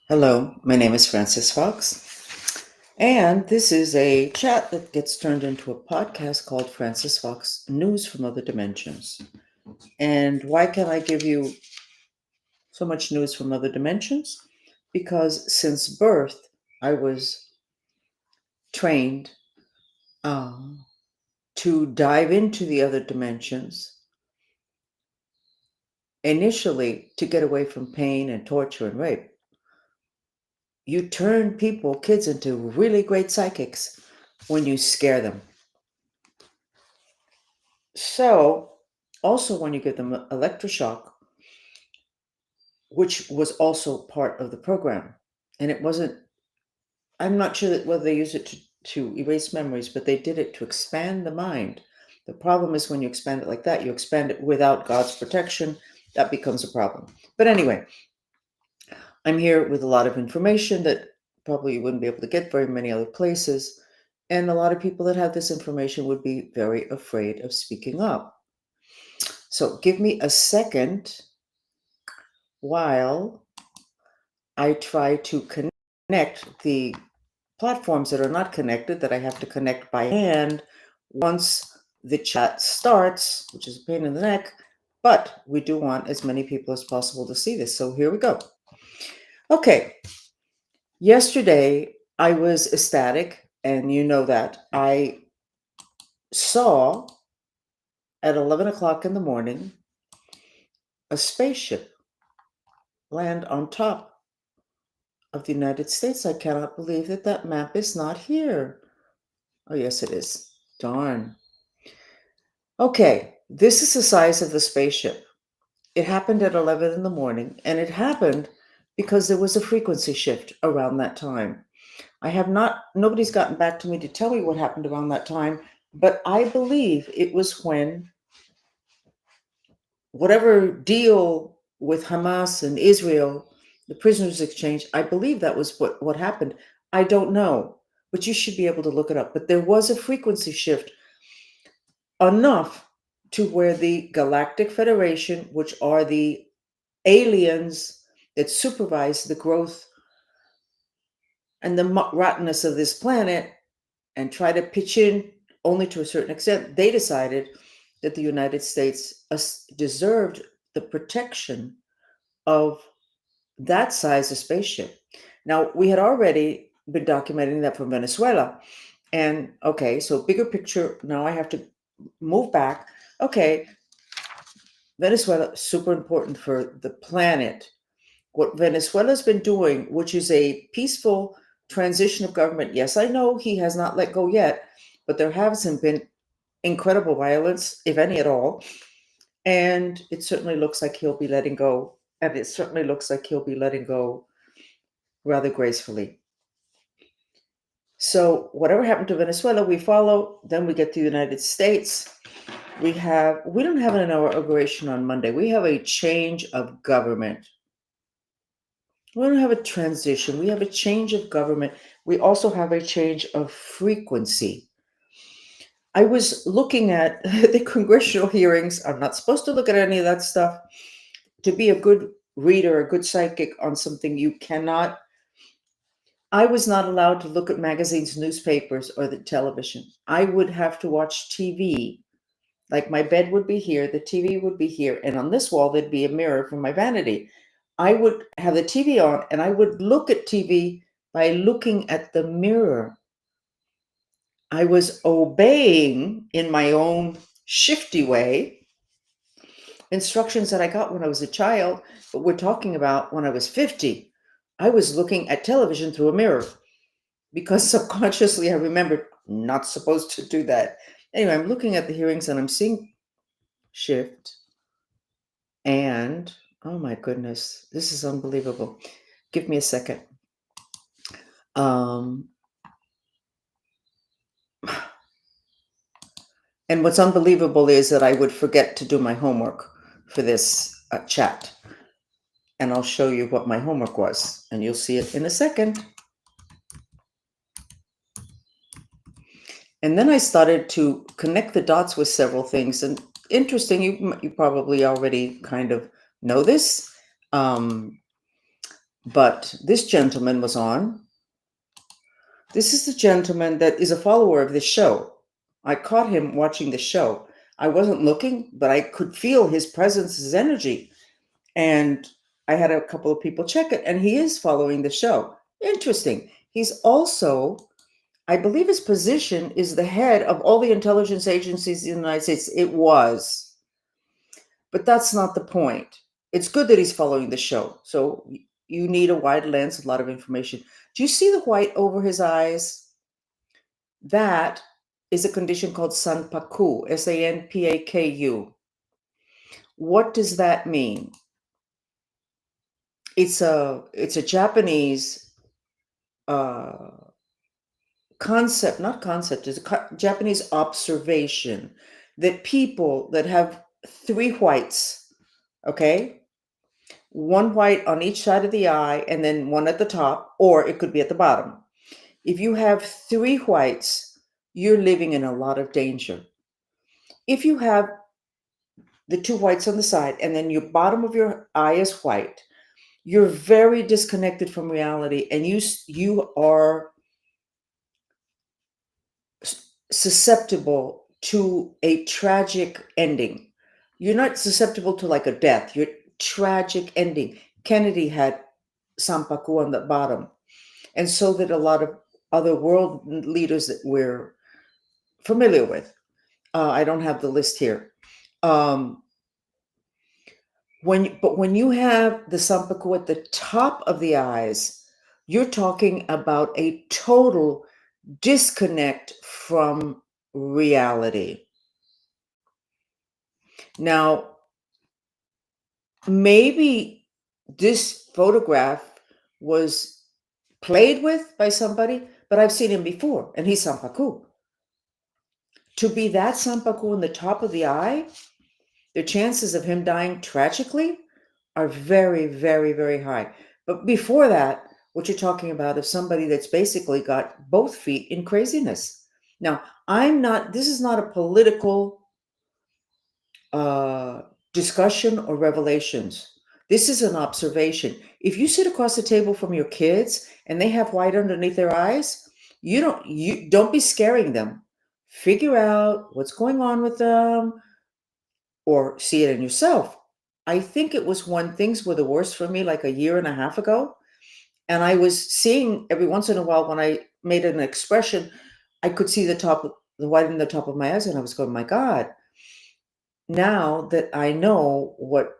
Hello, my name is FRANCESFOX, and this is a chat that gets turned into a podcast called FRANCESFOX News from Other Dimensions. And why can I give you so much news from other dimensions? Because since birth, I was trained to dive into the other dimensions, initially to get away from pain and torture and rape. You turn people, kids, into really great psychics when you scare them. So, also when you give them electroshock, which was also part of the program, and it wasn't, I'm not sure that whether they use it to erase memories, but they did it to expand the mind. The problem is when you expand it like that, you expand it without God's protection, that becomes a problem. But anyway, I'm here with a lot of information that probably you wouldn't be able to get very many other places. And a lot of people that have this information would be very afraid of speaking up. So give me a second while I try to connect the platforms that are not connected, that I have to connect by hand once the chat starts, which is a pain in the neck, but we do want as many people as possible to see this. So here we go. Okay. Yesterday, I was ecstatic, and you know that. I saw at 11 o'clock in the morning a spaceship land on top of the United States. I cannot believe that that map is not here. Oh, yes, it is. Darn. Okay, this is the size of the spaceship. It happened at 11 in the morning, and it happened because there was a frequency shift around that time. Nobody's gotten back to me to tell me what happened around that time, but I believe it was when whatever deal with Hamas and Israel, the prisoners exchange, I believe that was what happened. I don't know, but you should be able to look it up. But there was a frequency shift enough to where the Galactic Federation, which are the aliens that supervise the growth and the rottenness of this planet and try to pitch in only to a certain extent, they decided that the United States deserved the protection of that size of spaceship. Now, we had already been documenting that from Venezuela. And okay, so bigger picture, now I have to move back. Okay, Venezuela, super important for the planet. What Venezuela's been doing, which is a peaceful transition of government. Yes, I know he has not let go yet, but there hasn't been incredible violence, if any at all. And it certainly looks like he'll be letting go. And it certainly looks like he'll be letting go rather gracefully. So whatever happened to Venezuela, we follow. Then we get to the United States. We don't have an inauguration on Monday. We have a change of government. We don't have a transition. We have a change of government. We also have a change of frequency. I was looking at the congressional hearings. I'm not supposed to look at any of that stuff. To be a good reader, a good psychic on something you cannot. I was not allowed to look at magazines, newspapers, or the television. I would have to watch TV. Like my bed would be here, the TV would be here, and on this wall there'd be a mirror for my vanity. I would have the TV on, and I would look at TV by looking at the mirror. I was obeying in my own shifty way instructions that I got when I was a child, but we're talking about when I was 50. I was looking at television through a mirror because subconsciously I remembered not supposed to do that. Anyway, I'm looking at the hearings and I'm seeing shift. And oh my goodness, this is unbelievable. Give me a second. And what's unbelievable is that I would forget to do my homework for this chat. And I'll show you what my homework was, and you'll see it in a second. And then I started to connect the dots with several things. And interesting, you probably already kind of know this. But this gentleman was on. This is the gentleman that is a follower of this show. I caught him watching the show. I wasn't looking, but I could feel his presence, his energy. And I had a couple of people check it, and he is following the show. Interesting. He's also, I believe his position is the head of all the intelligence agencies in the United States. It was. But that's not the point. It's good that he's following the show. So you need a wide lens, a lot of information. Do you see the white over his eyes? That is a condition called Sanpaku, Sanpaku. What does that mean? It's a Japanese concept, not concept, it's a Japanese observation that people that have three whites, okay, one white on each side of the eye and then one at the top, or it could be at the bottom. If you have three whites, you're living in a lot of danger. If you have the two whites on the side and then your bottom of your eye is white, you're very disconnected from reality, and you are susceptible to a tragic ending. You're not susceptible to like a death, you're tragic ending. Kennedy had Sanpaku on the bottom, and so did a lot of other world leaders that we're familiar with. I don't have the list here. When you have the Sanpaku at the top of the eyes, you're talking about a total disconnect from reality. Now, maybe this photograph was played with by somebody, but I've seen him before, and he's Sanpaku. To be that Sanpaku in the top of the eye, the chances of him dying tragically are very, very, very high. But before that, what you're talking about is somebody that's basically got both feet in craziness. Now, this is not a political discussion or revelations. This is an observation. If you sit across the table from your kids and they have white underneath their eyes, you don't be scaring them. Figure out what's going on with them or see it in yourself. I think it was when things were the worst for me, like a year and a half ago. And I was seeing every once in a while when I made an expression, I could see the white in the top of my eyes, and I was going, my God. Now that I know what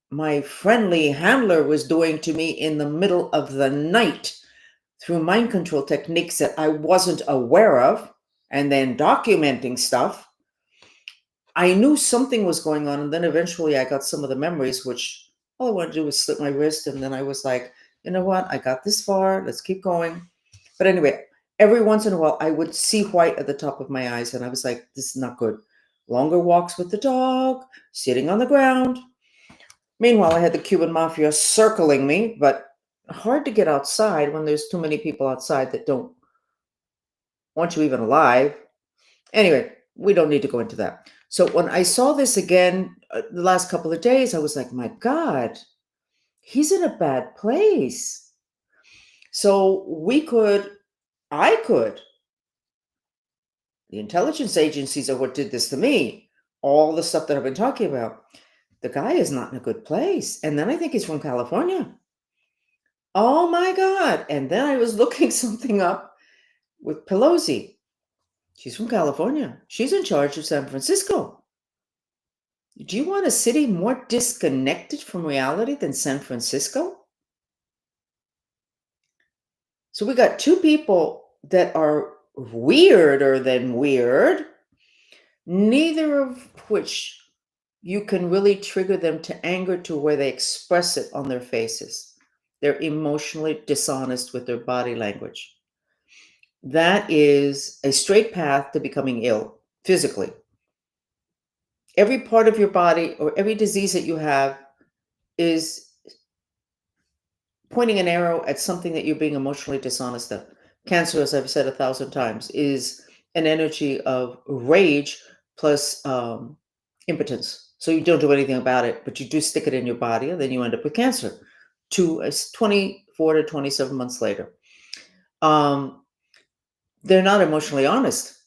my friendly handler was doing to me in the middle of the night through mind control techniques that I wasn't aware of, and then documenting stuff, I knew something was going on. And then eventually I got some of the memories, which all I wanted to do was slip my wrist. And then I was like, you know what? I got this far. Let's keep going. But anyway, every once in a while, I would see white at the top of my eyes. And I was like, this is not good. Longer walks with the dog, sitting on the ground. Meanwhile, I had the Cuban mafia circling me, but hard to get outside when there's too many people outside that don't want you even alive. Anyway, we don't need to go into that. So when I saw this again the last couple of days, I was like, my God, he's in a bad place. So I could, the intelligence agencies are what did this to me, all the stuff that I've been talking about. The guy is not in a good place. And then I think he's from California. Oh my God. And then I was looking something up with Pelosi. She's from California. She's in charge of San Francisco. Do you want a city more disconnected from reality than San Francisco? So we got two people that are weirder than weird, neither of which you can really trigger them to anger to where they express it on their faces. They're emotionally dishonest with their body language. That is a straight path to becoming ill physically. Every part of your body or every disease that you have is pointing an arrow at something that you're being emotionally dishonest of. Cancer, as I've said 1,000 times, is an energy of rage plus impotence. So you don't do anything about it, but you do stick it in your body, and then you end up with cancer. 24 to 27 months later. They're not emotionally honest.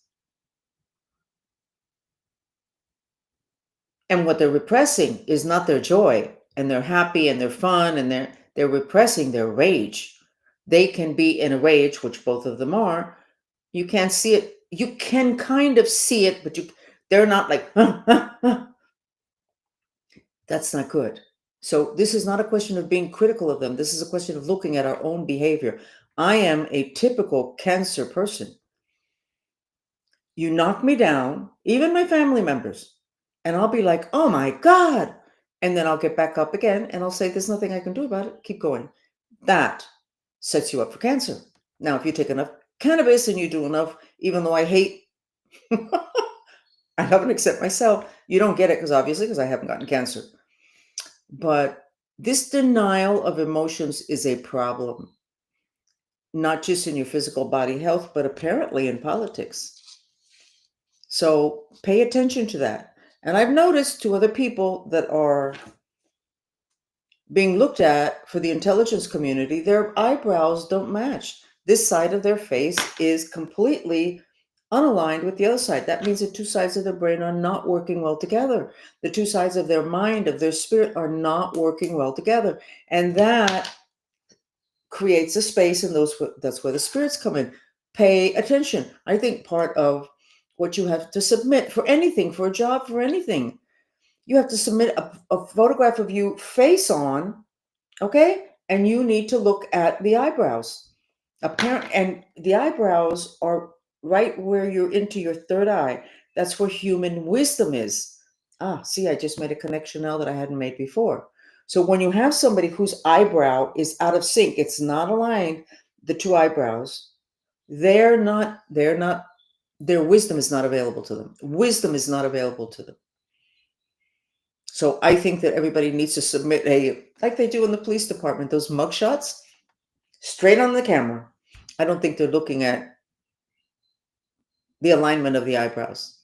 And what they're repressing is not their joy, and they're happy and they're fun, and they're repressing their rage. They can be in a rage, which both of them are. You can't see it. You can kind of see it, but they're not like, that's not good. So this is not a question of being critical of them. This is a question of looking at our own behavior. I am a typical Cancer person. You knock me down, even my family members, and I'll be like, oh my God. And then I'll get back up again and I'll say, there's nothing I can do about it. Keep going. That sets you up for Cancer. Now, if you take enough cannabis and you do enough, even though I hate, I haven't accept myself, you don't get it because I haven't gotten Cancer. But this denial of emotions is a problem, not just in your physical body health, but apparently in politics. So pay attention to that. And I've noticed to other people that are being looked at for the intelligence community, their eyebrows don't match. This side of their face is completely unaligned with the other side. That means the two sides of their brain are not working well together. The two sides of their mind, of their spirit, are not working well together. And that creates a space, and that's where the spirits come in. Pay attention. I think part of what you have to submit for anything, for a job, for anything, you have to submit a photograph of you face on, okay? And you need to look at the eyebrows. And the eyebrows are right where you're into your third eye. That's where human wisdom is. See, I just made a connection now that I hadn't made before. So when you have somebody whose eyebrow is out of sync, it's not aligned, the two eyebrows, their wisdom is not available to them. Wisdom is not available to them. So I think that everybody needs to submit like they do in the police department, those mugshots, straight on the camera. I don't think they're looking at the alignment of the eyebrows.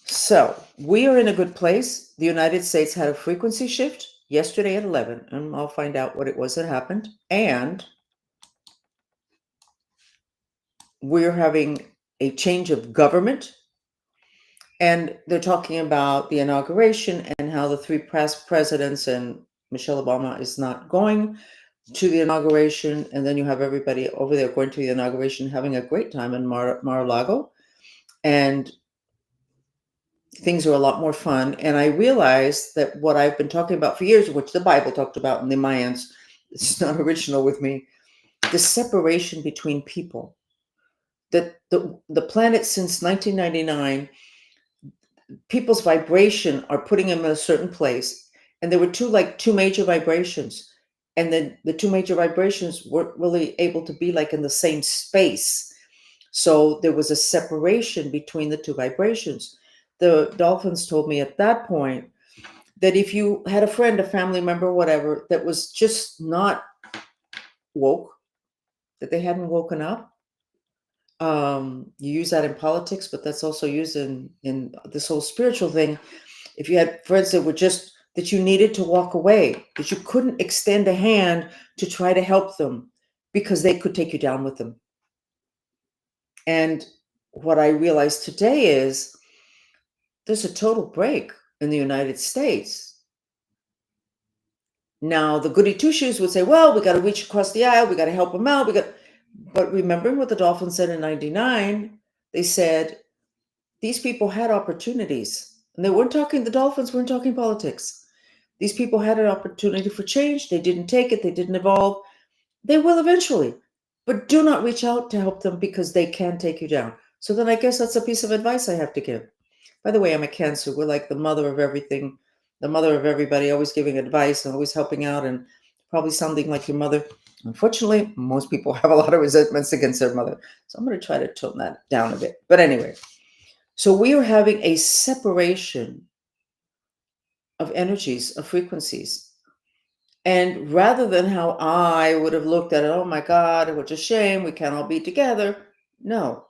So we are in a good place. The United States had a frequency shift yesterday at 11, and I'll find out what it was that happened. And we're having a change of government. And they're talking about the inauguration and how the three past presidents and Michelle Obama is not going to the inauguration. And then you have everybody over there going to the inauguration, having a great time in Mar-a-Lago. And things are a lot more fun. And I realized that what I've been talking about for years, which the Bible talked about in the Mayans, it's not original with me, the separation between people. That the planet since 1999, people's vibration are putting them in a certain place. And there were two major vibrations. And then the two major vibrations weren't really able to be like in the same space. So there was a separation between the two vibrations. The dolphins told me at that point that if you had a friend, a family member, whatever, that was just not woke, that they hadn't woken up, you use that in politics, but that's also used in this whole spiritual thing. If you had friends that were just, that you needed to walk away, that you couldn't extend a hand to try to help them because they could take you down with them. And what I realized today is there's a total break in the United States. Now, the goody two-shoes would say, well, we got to reach across the aisle. We got to help them out. But remembering what the Dolphins said in 99, they said, these people had opportunities. And the Dolphins weren't talking politics. These people had an opportunity for change. They didn't take it. They didn't evolve. They will eventually. But do not reach out to help them because they can take you down. So then I guess that's a piece of advice I have to give. By the way, I'm a Cancer. We're like the mother of everything, the mother of everybody, always giving advice and always helping out and probably sounding like your mother. Unfortunately, most people have a lot of resentments against their mother. So I'm going to try to tone that down a bit. But anyway, so we are having a separation of energies, of frequencies. And rather than how I would have looked at it, oh my God, what a shame, we can't all be together. No,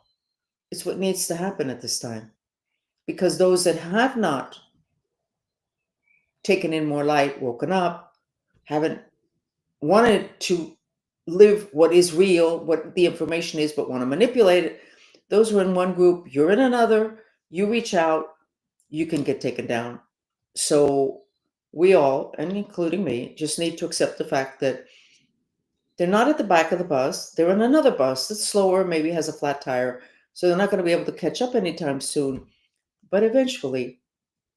it's what needs to happen at this time. Because those that have not taken in more light, woken up, haven't wanted to live what is real, what the information is, but want to manipulate it. Those are in one group, you're in another, you reach out, you can get taken down. So we all, and including me, just need to accept the fact that they're not at the back of the bus. They're in another bus that's slower, maybe has a flat tire. So they're not going to be able to catch up anytime soon. But eventually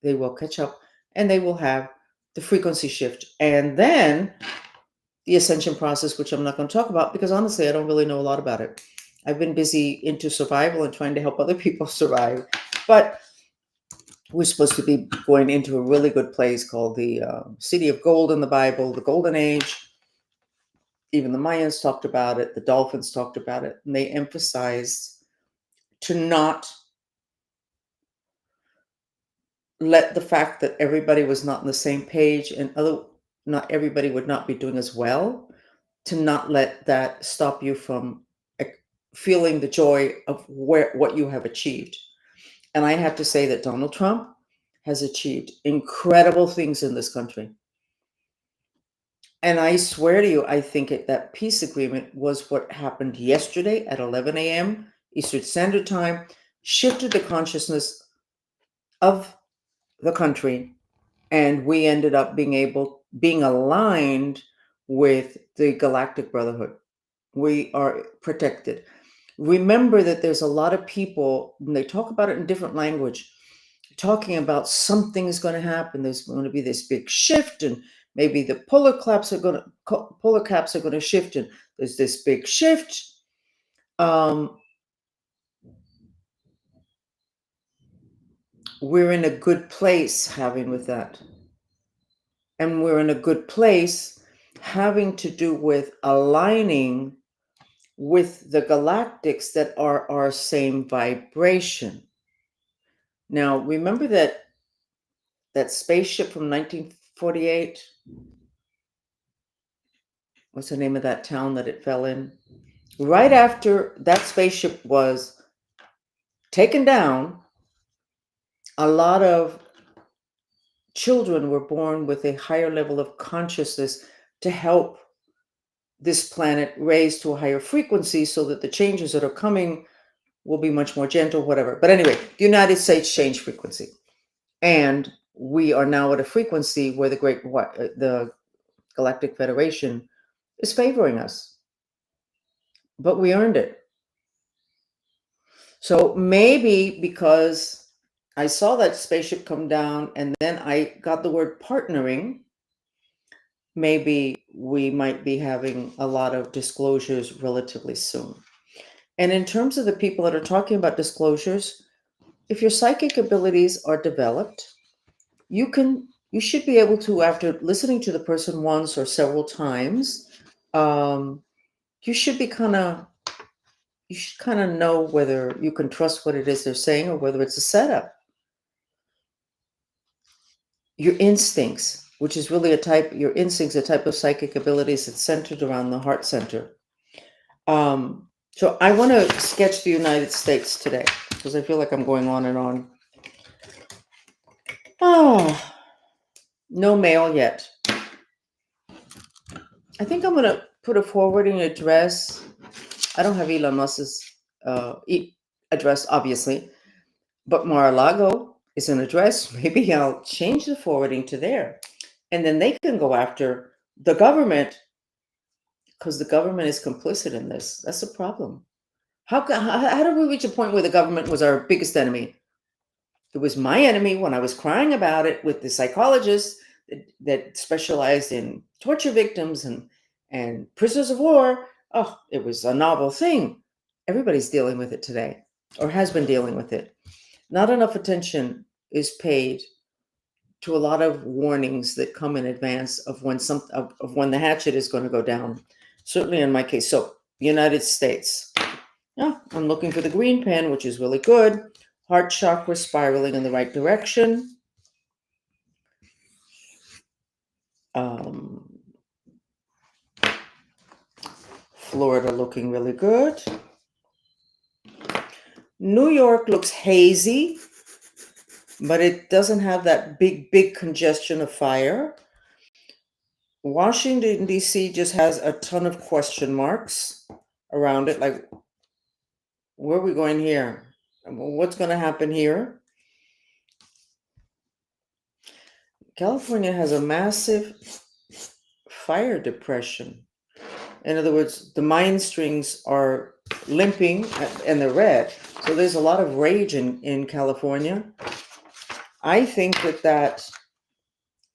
they will catch up and they will have the frequency shift. And then the ascension process, which I'm not going to talk about because honestly, I don't really know a lot about it. I've been busy into survival and trying to help other people survive. But we're supposed to be going into a really good place called the City of Gold in the Bible, the Golden Age. Even the Mayans talked about it. The Dolphins talked about it. And they emphasized to not let the fact that everybody was not on the same page and not everybody would not be doing as well, to not let that stop you from feeling the joy of what you have achieved. And I have to say that Donald Trump has achieved incredible things in this country. And I swear to you, I think that peace agreement was what happened yesterday at 11 a.m. Eastern Standard Time, shifted the consciousness of the country, and we ended up being aligned with the Galactic Brotherhood. We are protected. Remember that there's a lot of people, and they talk about it in different language, talking about something is going to happen. There's going to be this big shift, and maybe the polar caps are going to shift, and there's this big shift. We're in a good place having with that. And we're in a good place having to do with aligning with the galactics that are our same vibration. Now, remember that spaceship from 1948? What's the name of that town that it fell in? Right after that spaceship was taken down, a lot of children were born with a higher level of consciousness to help this planet raise to a higher frequency so that the changes that are coming will be much more gentle, whatever. But anyway, the United States changed frequency. And we are now at a frequency where the Galactic Federation is favoring us. But we earned it. So maybe because I saw that spaceship come down and then I got the word partnering, maybe we might be having a lot of disclosures relatively soon. And in terms of the people that are talking about disclosures, if your psychic abilities are developed, you should be able to, after listening to the person once or several times, you should kind of know whether you can trust what it is they're saying or whether it's a setup. Your instincts, which is really your instincts, a type of psychic abilities that's centered around the heart center. So I want to sketch the United States today because I feel like I'm going on and on. Oh, no mail yet. I think I'm going to put a forwarding address. I don't have Elon Musk's address, obviously, but Mar-a-Lago is an address. Maybe I'll change the forwarding to there. And then they can go after the government because the government is complicit in this. That's a problem. How did we reach a point where the government was our biggest enemy? It was my enemy when I was crying about it with the psychologist that specialized in torture victims and prisoners of war. Oh, it was a novel thing. Everybody's dealing with it today or has been dealing with it. Not enough attention is paid to a lot of warnings that come in advance of when when the hatchet is going to go down. Certainly in my case. So, United States. Yeah, I'm looking for the green pen, which is really good. Heart chakra spiraling in the right direction. Florida looking really good. New York looks hazy. but it doesn't have that big congestion of fire. Washington, D.C. just has a ton of question marks around it. Like, where are we going here? What's going to happen here? California has a massive fire depression. In other words, the mind strings are limping and they're red. So there's a lot of rage in California. I think that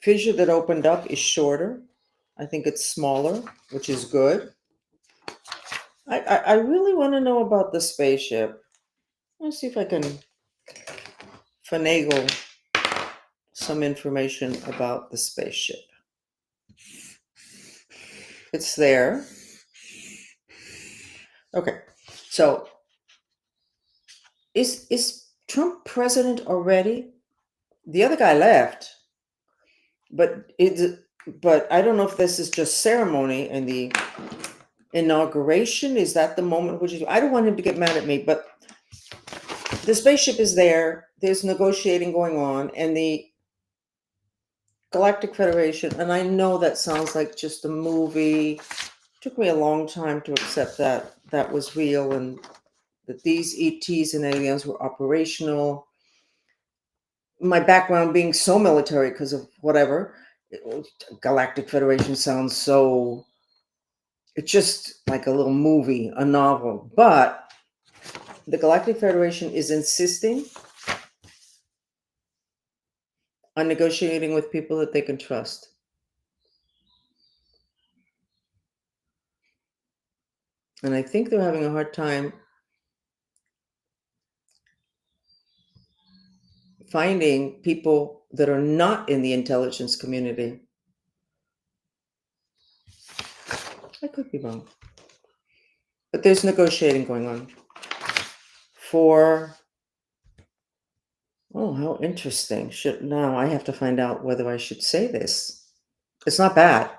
fissure that opened up is shorter. I think it's smaller, which is good. I really want to know about the spaceship. Let's see if I can finagle some information about the spaceship. It's there. Okay, so is Trump president already? The other guy left, but I don't know if this is just ceremony and the inauguration. Is that the moment? Which is, I don't want him to get mad at me, but the spaceship is there. There's negotiating going on, and the Galactic Federation. And I know that sounds like just a movie. It took me a long time to accept that that was real and that these ETs and aliens were operational. My background being so military because of whatever, Galactic Federation sounds so, it's just like a little movie, a novel. But the Galactic Federation is insisting on negotiating with people that they can trust. And I think they're having a hard time finding people that are not in the intelligence community. I could be wrong. But there's negotiating going on for, oh, how interesting. Now I have to find out whether I should say this. It's not bad.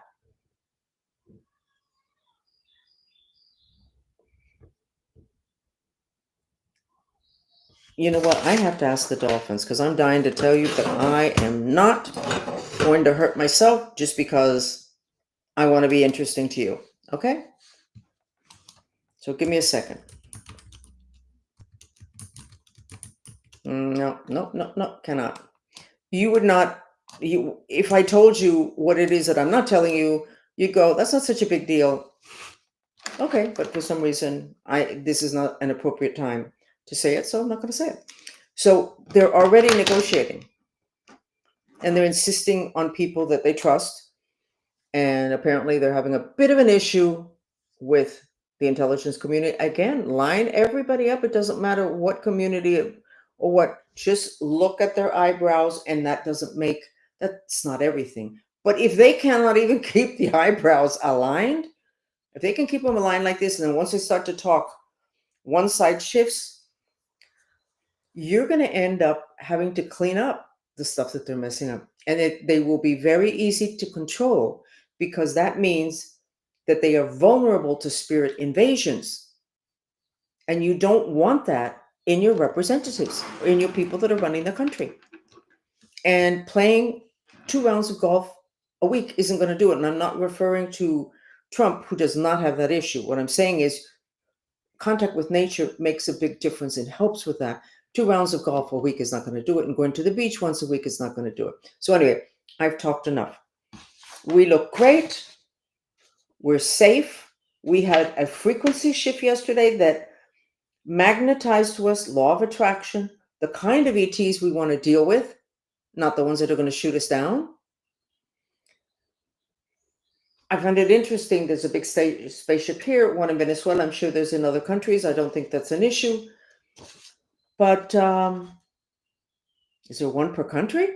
You know what? I have to ask the dolphins because I'm dying to tell you that I am not going to hurt myself just because I want to be interesting to you. Okay? So give me a second. No, cannot. You would not, if I told you what it is that I'm not telling you, you'd go, that's not such a big deal. Okay, but for some reason, this is not an appropriate time to say it, so I'm not going to say it. So they're already negotiating, and they're insisting on people that they trust. And apparently they're having a bit of an issue with the intelligence community. Again, line everybody up. It doesn't matter what community or what, just look at their eyebrows, and that's not everything. But if they cannot even keep the eyebrows aligned, if they can keep them aligned like this, and then once they start to talk, one side shifts, you're going to end up having to clean up the stuff that they're messing up. And they will be very easy to control, because that means that they are vulnerable to spirit invasions. And you don't want that in your representatives, or in your people that are running the country. And playing 2 rounds of golf a week isn't going to do it. And I'm not referring to Trump, who does not have that issue. What I'm saying is contact with nature makes a big difference and helps with that. 2 rounds of golf a week is not going to do it. And going to the beach once a week is not going to do it. So anyway, I've talked enough. We look great. We're safe. We had a frequency shift yesterday that magnetized to us, law of attraction, the kind of ETs we want to deal with, not the ones that are going to shoot us down. I find it interesting. There's a big spaceship here, one in Venezuela. I'm sure there's in other countries. I don't think that's an issue. But is there one per country?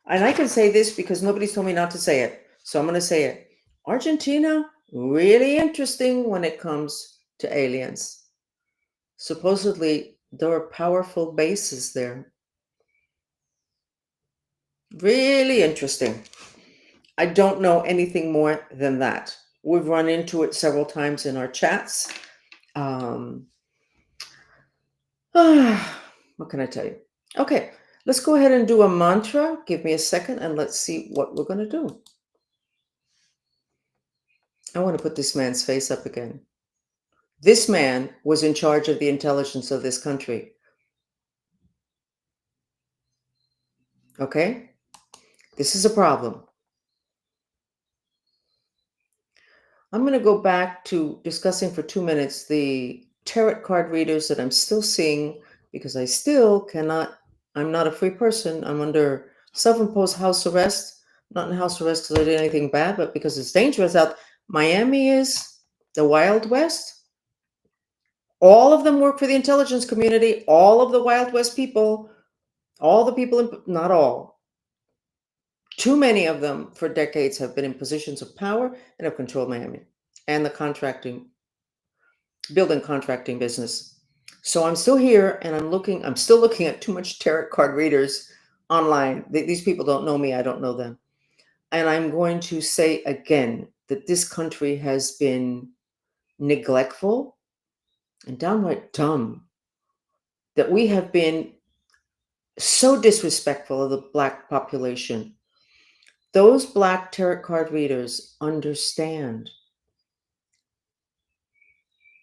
And I can say this because nobody's told me not to say it. So I'm going to say it. Argentina, really interesting when it comes to aliens. Supposedly, there are powerful bases there. Really interesting. I don't know anything more than that. We've run into it several times in our chats. What can I tell you? Okay, let's go ahead and do a mantra. Give me a second and let's see what we're going to do. I want to put this man's face up again. This man was in charge of the intelligence of this country. Okay? This is a problem. I'm going to go back to discussing for 2 minutes the tarot card readers that I'm still seeing because I still cannot, I'm not a free person. I'm under self-imposed house arrest. Not in house arrest because I did anything bad, but because it's dangerous out. Miami is the Wild West. All of them work for the intelligence community. All of the Wild West people, all the people, not all, too many of them for decades have been in positions of power and have controlled Miami and the building contracting business. So I'm still here and I'm still looking at too much tarot card readers online. These people don't know me. I don't know them. And I'm going to say again that this country has been neglectful and downright dumb, that we have been so disrespectful of the Black population. Those Black tarot card readers understand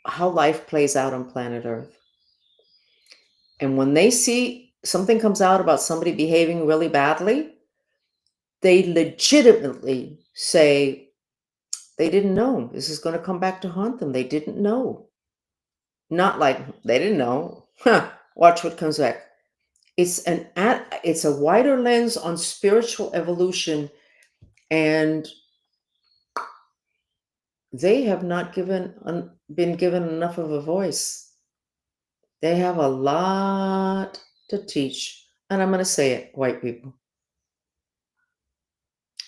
how life plays out on planet Earth. And when they see something comes out about somebody behaving really badly, they legitimately say they didn't know. This is going to come back to haunt them. They didn't know. Not like they didn't know. Huh, watch what comes back. It's a wider lens on spiritual evolution, and they have not been given enough of a voice. They have a lot to teach. And I'm going to say it, white people.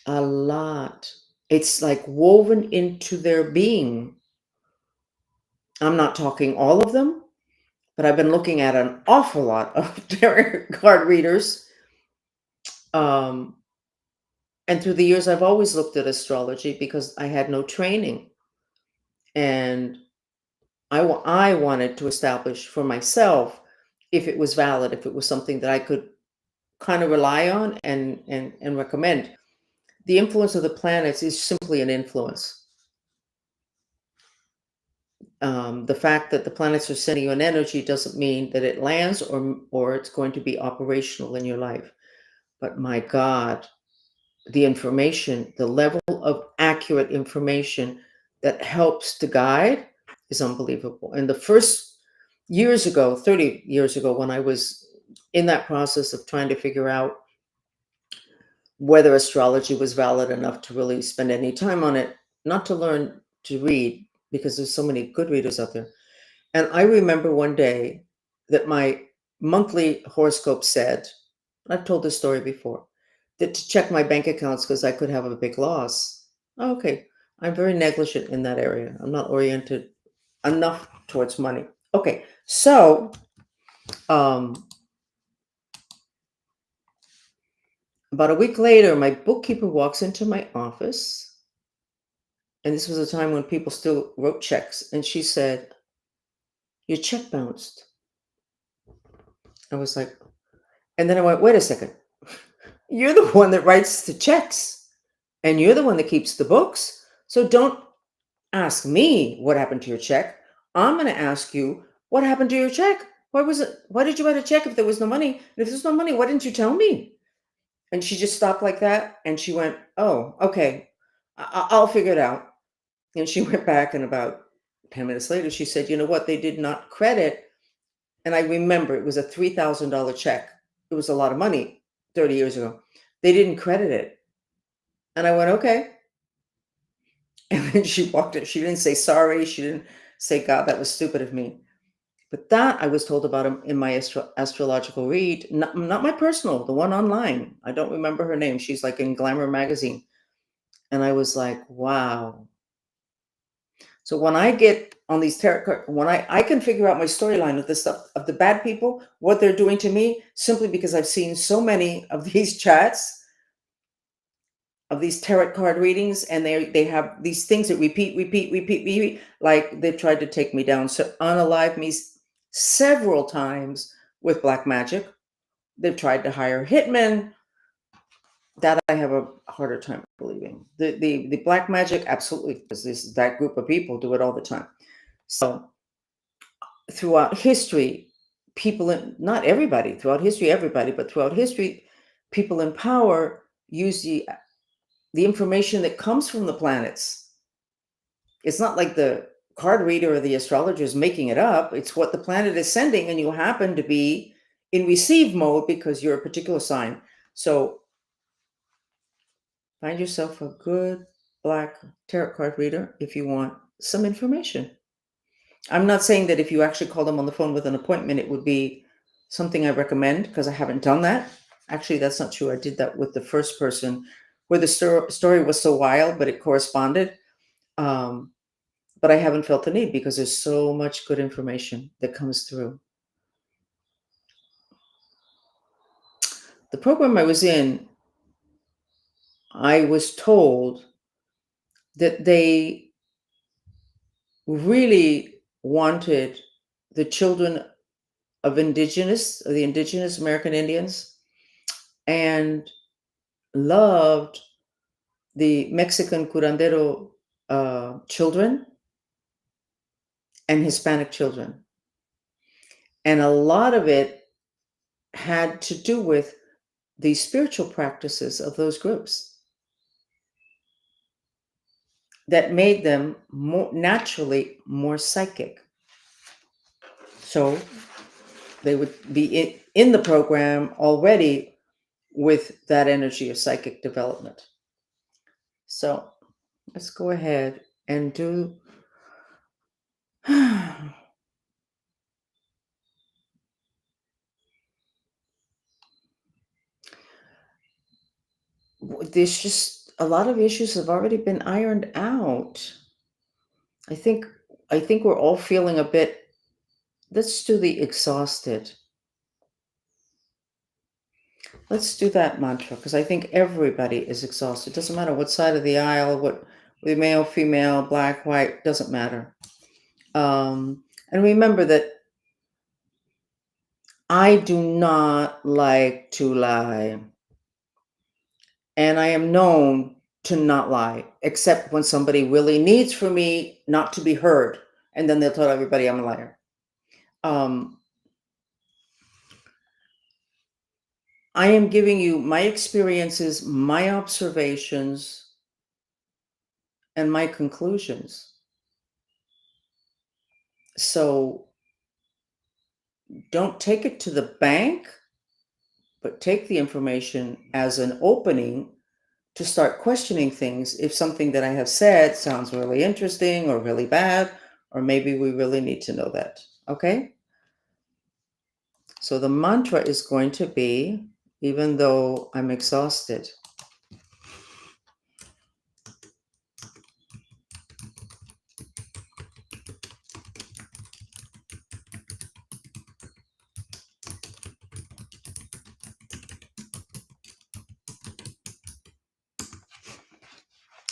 A lot. It's like woven into their being. I'm not talking all of them, but I've been looking at an awful lot of tarot card readers. And through the years, I've always looked at astrology because I had no training. And I wanted to establish for myself if it was valid, if it was something that I could kind of rely on and recommend. The influence of the planets is simply an influence. The fact that the planets are sending you an energy doesn't mean that it lands or it's going to be operational in your life. But my God, the information, the level of accurate information that helps to guide is unbelievable. And the first years ago, 30 years ago, when I was in that process of trying to figure out whether astrology was valid enough to really spend any time on it, not to learn to read, because there's so many good readers out there. And I remember one day that my monthly horoscope said, I've told this story before, that to check my bank accounts because I could have a big loss. Okay, I'm very negligent in that area. I'm not oriented enough towards money. Okay, so about a week later, my bookkeeper walks into my office, and this was a time when people still wrote checks, and she said, "Your check bounced." I was like, and then I went, wait a second. You're the one that writes the checks, and you're the one that keeps the books. So don't ask me what happened to your check. I'm going to ask you what happened to your check. Why did you write a check if there was no money? And if there's no money, why didn't you tell me? And she just stopped like that. And she went, oh, okay, I'll figure it out. And she went back, and about 10 minutes later, she said, you know what? They did not credit. And I remember it was a $3,000 check. It was a lot of money 30 years ago. They didn't credit it. And I went, okay. And then she walked in. She didn't say sorry. She didn't say, God, that was stupid of me. But that I was told about him in my astrological read, not my personal, the one online. I don't remember her name. She's like in Glamour magazine. And I was like, wow. So when I get on these tarot cards, when I can figure out my storyline of the stuff of the bad people, what they're doing to me, simply because I've seen so many of these chats of these tarot card readings, and they have these things that repeat, like they tried to take me down, so unalive me several times with black magic. They've tried to hire hitmen. That I have a harder time believing. The black magic, absolutely, because that group of people do it all the time. So throughout history, not everybody, throughout history, everybody, but throughout history, people in power use the information that comes from the planets. It's not like the card reader or the astrologer is making it up. It's what the planet is sending, and you happen to be in receive mode because you're a particular sign. So find yourself a good black tarot card reader if you want some information. I'm not saying that if you actually call them on the phone with an appointment, it would be something I recommend, because I haven't done that. Actually, that's not true. I did that with the first person where the story was so wild, but it corresponded. But I haven't felt the need because there's so much good information that comes through. The program I was in, I was told that they really wanted the children of the indigenous American Indians, and loved the Mexican curandero children and Hispanic children. And a lot of it had to do with the spiritual practices of those groups that made them naturally more psychic. So they would be in the program already with that energy of psychic development. So let's go ahead and do there's just a lot of issues have already been ironed out. I think we're all feeling a bit, let's do the exhausted. Let's do that mantra, because I think everybody is exhausted. It doesn't matter what side of the aisle, what male, female, black, white, doesn't matter. And remember that I do not like to lie. And I am known to not lie, except when somebody really needs for me not to be heard. And then they'll tell everybody I'm a liar. I am giving you my experiences, my observations, and my conclusions. So don't take it to the bank, but take the information as an opening to start questioning things if something that I have said sounds really interesting or really bad, or maybe we really need to know that. Okay? So the mantra is going to be, even though I'm exhausted.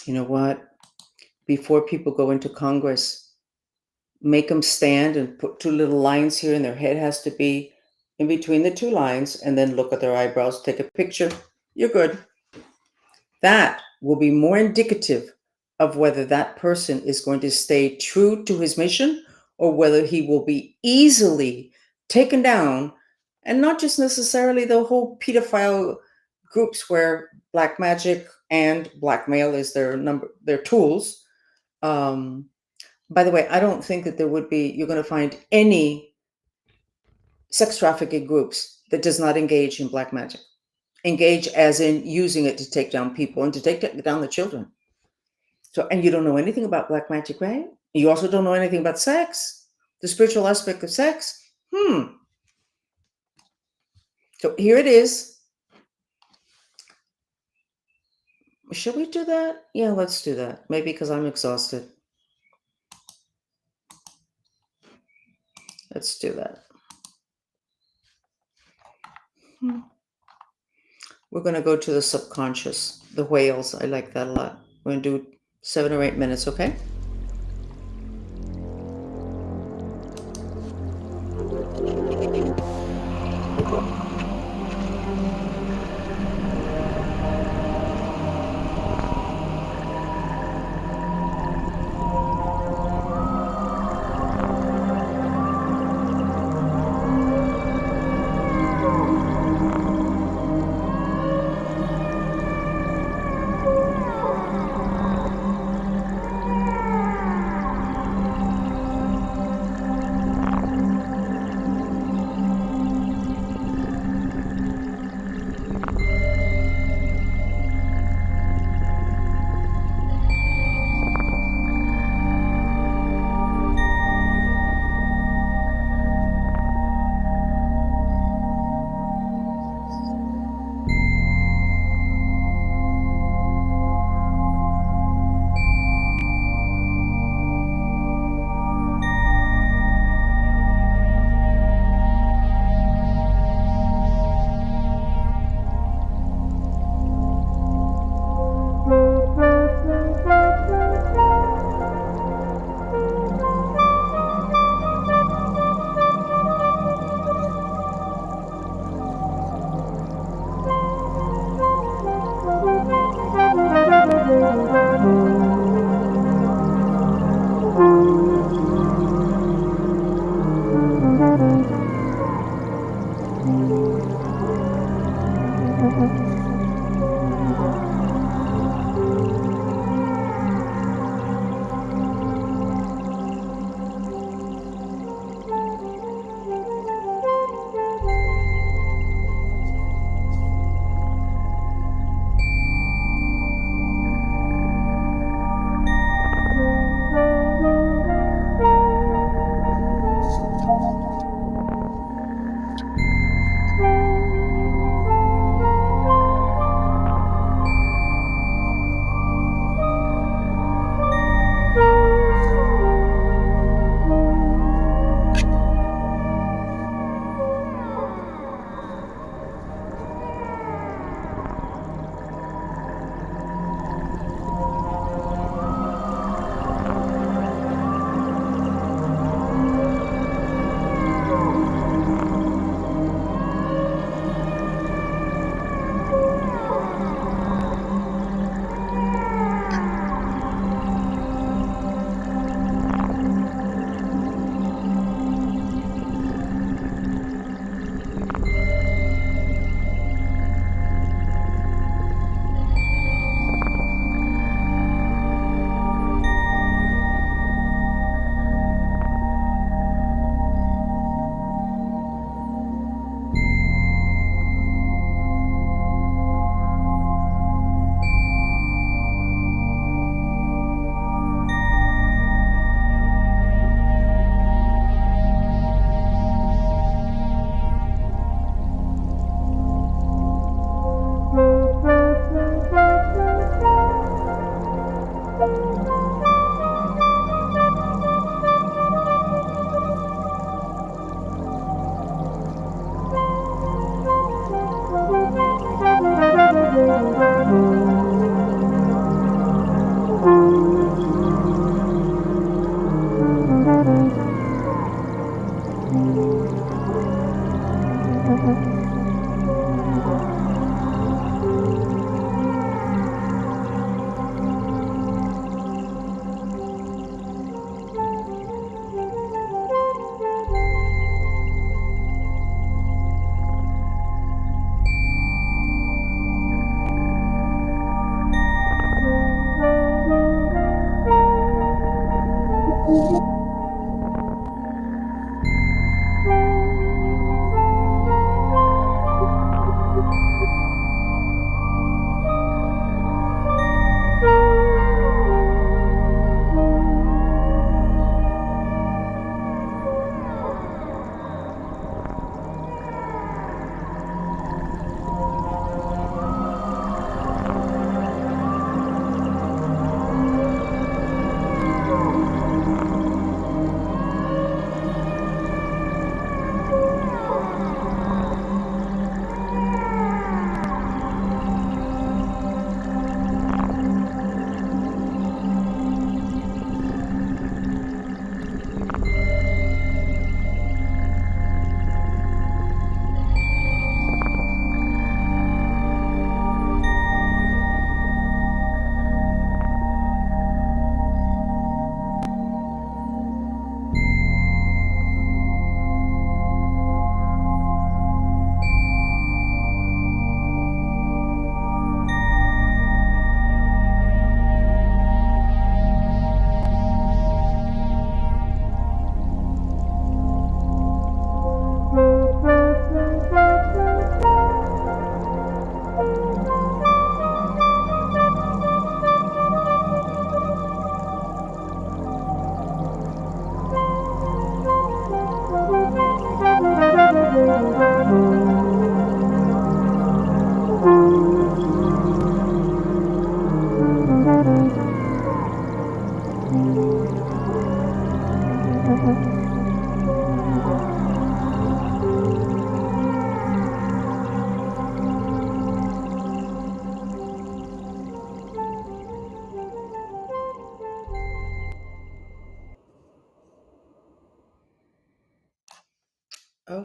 You know what? Before people go into Congress, make them stand and put two little lines here, and their head has to be in between the two lines, and then look at their eyebrows, take a picture. You're good. That will be more indicative of whether that person is going to stay true to his mission, or whether he will be easily taken down, and not just necessarily the whole pedophile groups where black magic and blackmail is their tools. By the way, I don't think that you're going to find any sex trafficking groups that does not engage in black magic. Engage as in using it to take down people and to take down the children. So, and you don't know anything about black magic, right? You also don't know anything about sex, the spiritual aspect of sex. So here it is. Should we do that? Yeah, let's do that. Maybe because I'm exhausted. Let's do that. We're going to go to the subconscious, the whales. I like that a lot. We're going to do 7 or 8 minutes, okay?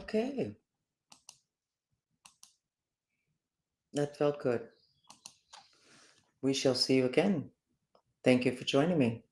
Okay. That felt good. We shall see you again. Thank you for joining me.